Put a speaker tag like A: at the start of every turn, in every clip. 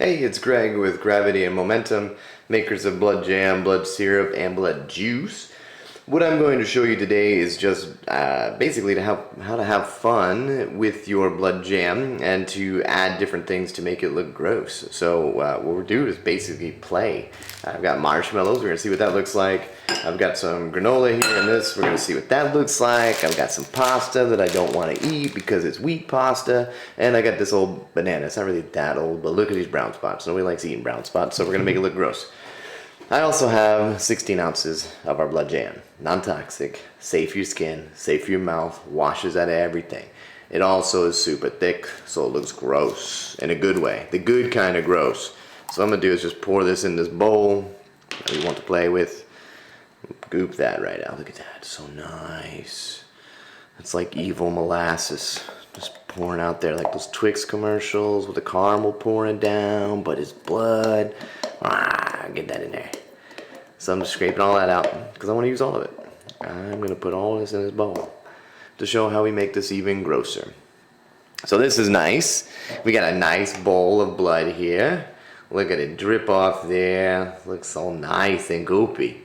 A: Hey, it's Greg with Gravity and Momentum, makers of blood jam, blood syrup, and blood juice. What I'm going to show you today is just basically how to have fun with your blood jam and to add different things to make it look gross. So what we'll do is basically play. I've got marshmallows, we're going to see what that looks like. I've got some granola here in this, we're going to see what that looks like. I've got some pasta that I don't want to eat because it's wheat pasta. And I got this old banana, it's not really that old, but look at these brown spots. Nobody likes eating brown spots, so we're going to make it look gross. I also have 16 ounces of our blood jam. Non-toxic, safe for your skin, safe for your mouth, washes out of everything. It also is super thick, so it looks gross in a good way. The good kind of gross. So what I'm going to do is just pour this in this bowl that we want to play with. Goop that right out. Look at that. It's so nice. It's like evil molasses. Just pouring out there like those Twix commercials with the caramel pouring down, but it's blood. Get that in there. So I'm just scraping all that out because I want to use all of it. I'm going to put all this in this bowl to show how we make this even grosser. So this is nice. We got a nice bowl of blood here. Look at it drip off there. Looks all nice and goopy.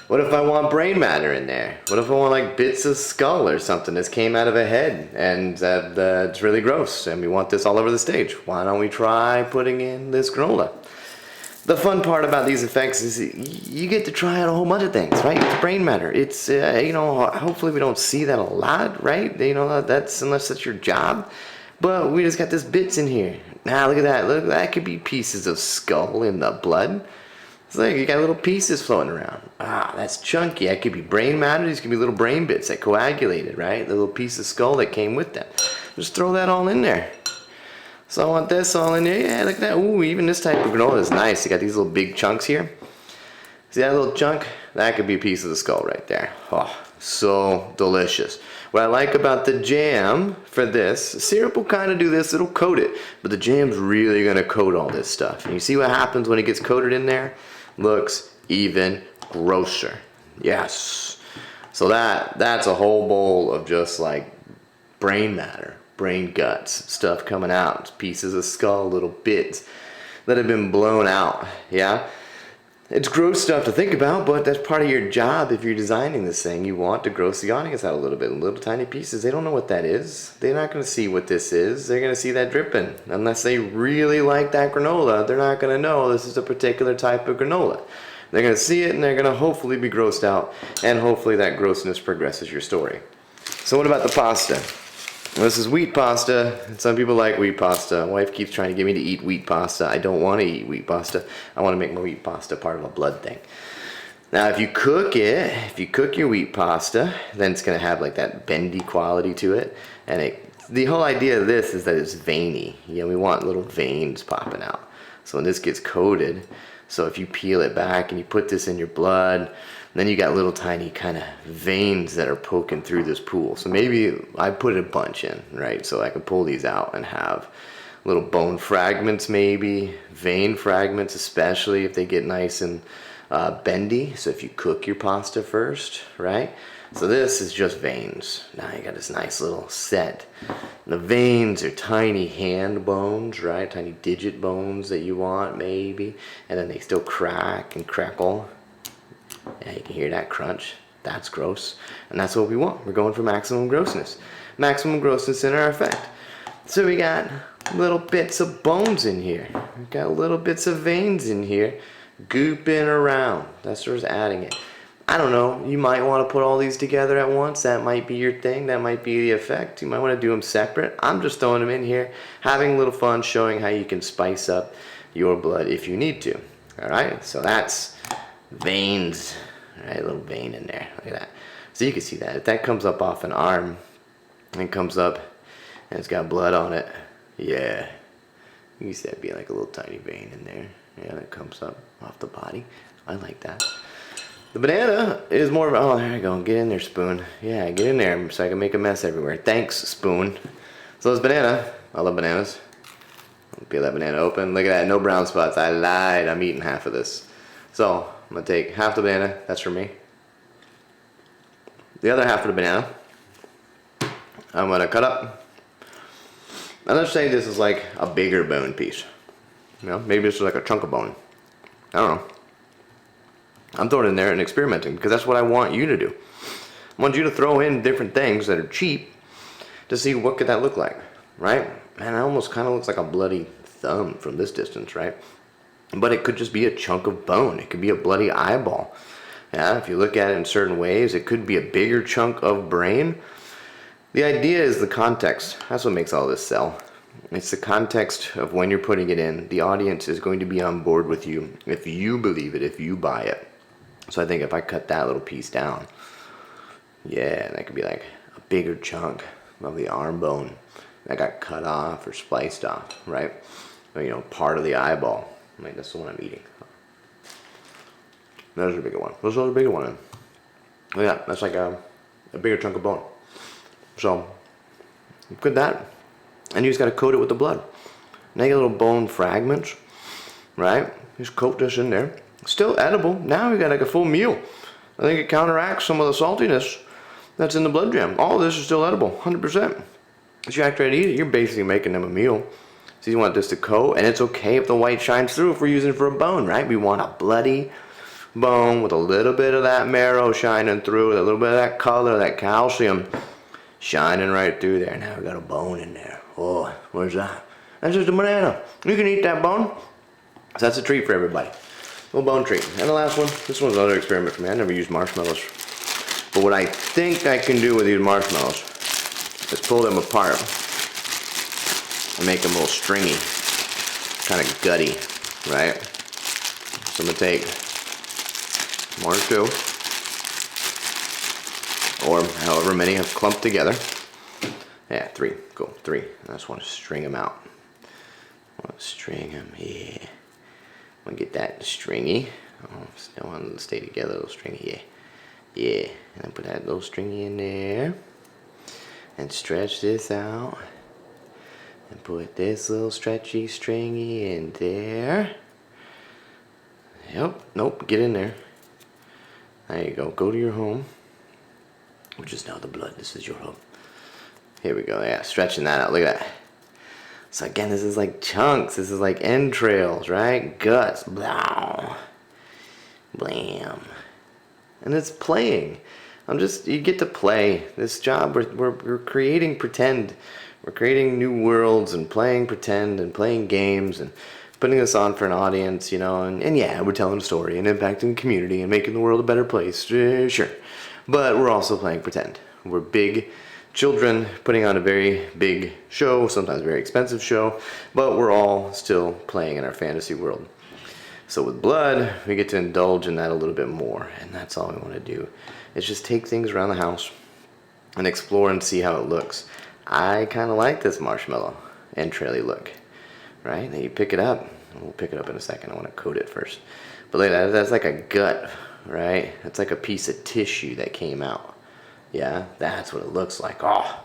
A: What if I want brain matter in there? What if I want like bits of skull or something that came out of a head and it's really gross and we want this all over the stage? Why don't we try putting in this granola? The fun part about these effects is you get to try out a whole bunch of things, right? It's brain matter. It's, hopefully we don't see that a lot, right? Unless that's your job. But we just got this bits in here. Now look at that. Look, that could be pieces of skull in the blood. It's like you got little pieces floating around. That's chunky. That could be brain matter. These could be little brain bits that coagulated, right? The little piece of skull that came with them. Just throw that all in there. So I want this all in there. Yeah, look at that. Ooh, even this type of granola is nice. You got these little big chunks here. See that little chunk? That could be a piece of the skull right there. Oh, so delicious. What I like about the jam for this, syrup will kind of do this, it'll coat it, but the jam's really going to coat all this stuff. And you see what happens when it gets coated in there? Looks even grosser. Yes. So that's a whole bowl of just like brain matter. Brain guts, stuff coming out, pieces of skull, little bits that have been blown out, yeah? It's gross stuff to think about, but that's part of your job if you're designing this thing. You want to gross the audience out a little bit, little tiny pieces. They don't know what that is. They're not going to see what this is. They're going to see that dripping. Unless they really like that granola, they're not going to know this is a particular type of granola. They're going to see it and they're going to hopefully be grossed out, and hopefully that grossness progresses your story. So what about the pasta? Well, this is wheat pasta, and some people like wheat pasta. My wife keeps trying to get me to eat wheat pasta. I don't want to eat wheat pasta. I want to make my wheat pasta part of a blood thing. Now, if you cook your wheat pasta, then it's going to have like that bendy quality to it. And the whole idea of this is that it's veiny. We want little veins popping out. So when this gets coated, so if you peel it back and you put this in your blood, then you got little tiny kind of veins that are poking through this pool. So maybe I put a bunch in, right? So I can pull these out and have little bone fragments maybe, vein fragments especially if they get nice and bendy. So if you cook your pasta first, right? So this is just veins. Now you got this nice little set. The veins are tiny hand bones, right? Tiny digit bones that you want maybe. And then they still crack and crackle. Yeah, you can hear that crunch. That's gross. And that's what we want. We're going for maximum grossness. Maximum grossness in our effect. So we got little bits of bones in here. We got little bits of veins in here gooping around. That's what's adding it. I don't know. You might want to put all these together at once. That might be your thing. That might be the effect. You might want to do them separate. I'm just throwing them in here, having a little fun, showing how you can spice up your blood if you need to. Alright, so that's veins. Alright, a little vein in there. Look at that. So you can see that. If that comes up off an arm and comes up and it's got blood on it, yeah. You can see that being like a little tiny vein in there. Yeah, that comes up off the body. I like that. The banana is more of a, oh, there you go. Get in there, spoon. Yeah, get in there so I can make a mess everywhere. Thanks, spoon. So this banana, I love bananas. I'll peel that banana open. Look at that, no brown spots. I lied. I'm eating half of this. So I'm going to take half the banana. That's for me. The other half of the banana, I'm going to cut up. And let's say this is like a bigger bone piece. You know, maybe it's like a chunk of bone. I don't know. I'm throwing it in there and experimenting because that's what I want you to do. I want you to throw in different things that are cheap to see what could that look like, right? Man, it almost kind of looks like a bloody thumb from this distance, right? But it could just be a chunk of bone. It could be a bloody eyeball. Yeah, if you look at it in certain ways, it could be a bigger chunk of brain. The idea is the context. That's what makes all this sell. It's the context of when you're putting it in. The audience is going to be on board with you if you believe it, if you buy it. So I think if I cut that little piece down, yeah, that could be like a bigger chunk of the arm bone that got cut off or spliced off, right? Or, you know, part of the eyeball. Like, that's the one I'm eating. There's a bigger one. There's a bigger one. Oh yeah, that's like a bigger chunk of bone. So, good that. And you just got to coat it with the blood. Now you get little bone fragments, right? Just coat this in there. Still edible. Now you got like a full meal. I think it counteracts some of the saltiness that's in the blood jam. All of this is still edible, 100%. As you actually eat it, you're basically making them a meal. So you want this to coat, and it's okay if the white shines through if we're using it for a bone, right? We want a bloody bone with a little bit of that marrow shining through, a little bit of that color, that calcium shining right through there. Now we got a bone in there. Oh, where's that? That's just a banana. You can eat that bone. So that's a treat for everybody. Little bone treat. And the last one, this one's another experiment for me. I never used marshmallows. But what I think I can do with these marshmallows is pull them apart and make them a little stringy, kind of gutty, right? So I'm gonna take one or two, or however many have clumped together. Yeah, three. Cool, three. I just want to string them out. I want to string them. Yeah. I want to get that stringy. Oh, still want them to stay together, little stringy. Yeah. Yeah. And then put that little stringy in there. And stretch this out. And put this little stretchy stringy in there. Yep. Nope. Get in there. There you go. Go to your home. Which is now the blood. This is your home. Here we go. Yeah, stretching that out. Look at that. So again, this is like chunks. This is like entrails, right? Guts. Blah. Blam. And it's playing. You get to play. This job, we're creating pretend. We're creating new worlds and playing pretend and playing games and putting this on for an audience, you know, and yeah, we're telling a story and impacting the community and making the world a better place. Sure. But we're also playing pretend. We're big children putting on a very big show, sometimes a very expensive show, but we're all still playing in our fantasy world. So with blood, we get to indulge in that a little bit more, and that's all we want to do. Is just take things around the house and explore and see how it looks. I kind of like this marshmallow entraily look, right? Now you pick it up. We'll pick it up in a second. I want to coat it first. But look at that. That's like a gut, right? That's like a piece of tissue that came out. Yeah, that's what it looks like. Oh,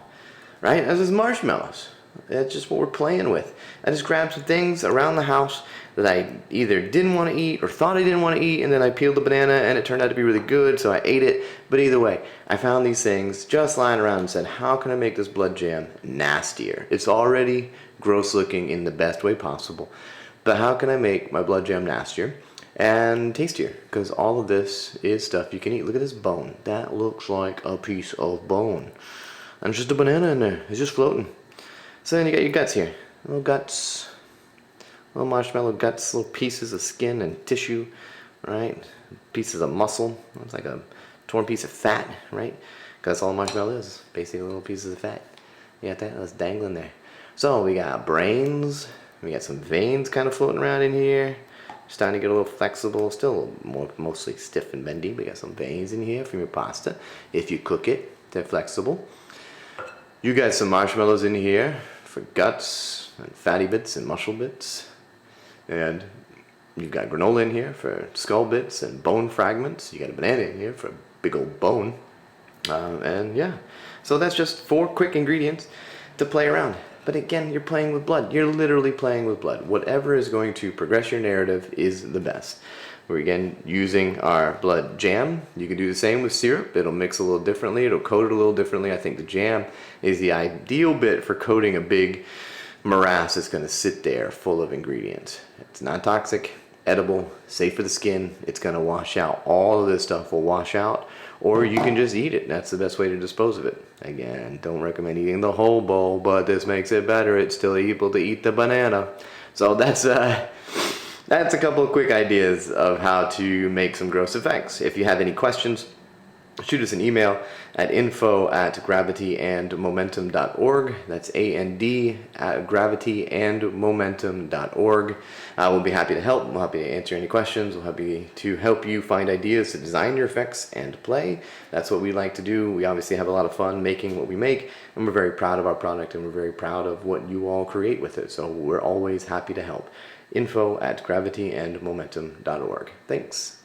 A: right? That's just marshmallows. That's just what we're playing with. I just grabbed some things around the house that I either didn't want to eat or thought I didn't want to eat, and then I peeled the banana and it turned out to be really good, so I ate it. But either way, I found these things just lying around and said, how can I make this blood jam nastier? It's already gross looking in the best way possible, but how can I make my blood jam nastier and tastier? Because all of this is stuff you can eat. Look at this bone. That looks like a piece of bone. And it's just a banana in there. It's just floating. So then you got your guts here. Little guts. Little marshmallow guts. Little pieces of skin and tissue. Right? Pieces of muscle. It's like a torn piece of fat. Right? Because that's all marshmallow is. Basically little pieces of fat. You got that? That's dangling there. So we got brains. We got some veins kind of floating around in here. Starting to get a little flexible. Still mostly stiff and bendy. We got some veins in here from your pasta. If you cook it, they're flexible. You got some marshmallows in here for guts and fatty bits and muscle bits. And you've got granola in here for skull bits and bone fragments. You got a banana in here for a big old bone. And yeah, so that's just 4 quick ingredients to play around. But again, you're playing with blood. You're literally playing with blood. Whatever is going to progress your narrative is the best. We're again using our blood jam. You can do the same with syrup. It'll mix a little differently. It'll coat it a little differently. I think the jam is the ideal bit for coating a big morass is going to sit there full of ingredients. It's not toxic, edible, safe for the skin. It's going to wash out. All of this stuff will wash out, or you can just eat it. That's the best way to dispose of it. Again, don't recommend eating the whole bowl, but this makes it better. It's still able to eat the banana. So that's a couple of quick ideas of how to make some gross effects. If you have any questions, shoot us an email at info@gravityandmomentum.org. That's AND@gravityandmomentum.org. We'll be happy to help. We'll be happy to answer any questions. We'll be happy to help you find ideas to design your effects and play. That's what we like to do. We obviously have a lot of fun making what we make, and we're very proud of our product, and we're very proud of what you all create with it. So we're always happy to help. info@gravityandmomentum.org. Thanks.